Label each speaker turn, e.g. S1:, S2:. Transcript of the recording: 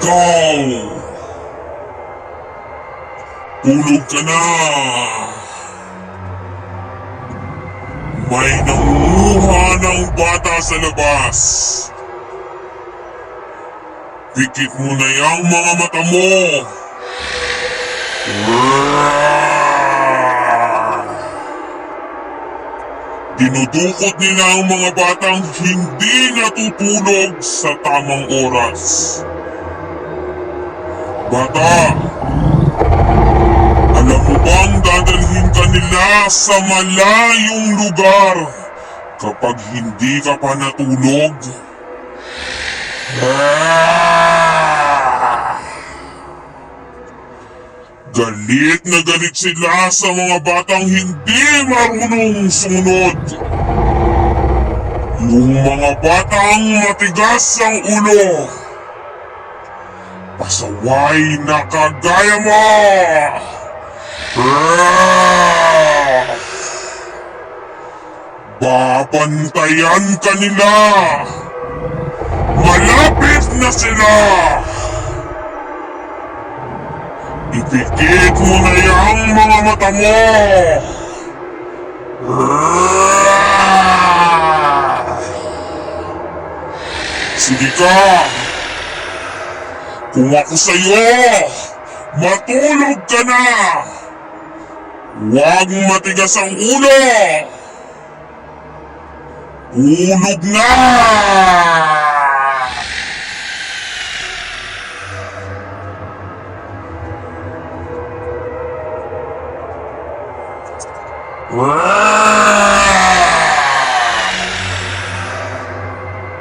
S1: Ikaw! Tulog ka na! May nanguha ng bata sa labas! Pikit mo na yung mga mata mo! Dinudukot nila ang mga batang hindi natutulog sa tamang oras. Bata, alam mo bang dadalhin ka nila sa malayong lugar kapag hindi ka pa natulog? Galit na galit sila sa mga batang hindi marunong sumunod. Yung mga batang matigas ang ulo. Pasaway na kagaya mo! Babantayan ka nila! Malapit na sila! Ipikit mo na yung mga mata mo! Sige ka! Kung ako sa'yo, matulog ka na! Huwag matigas ang ulo! Tulog na! Wow!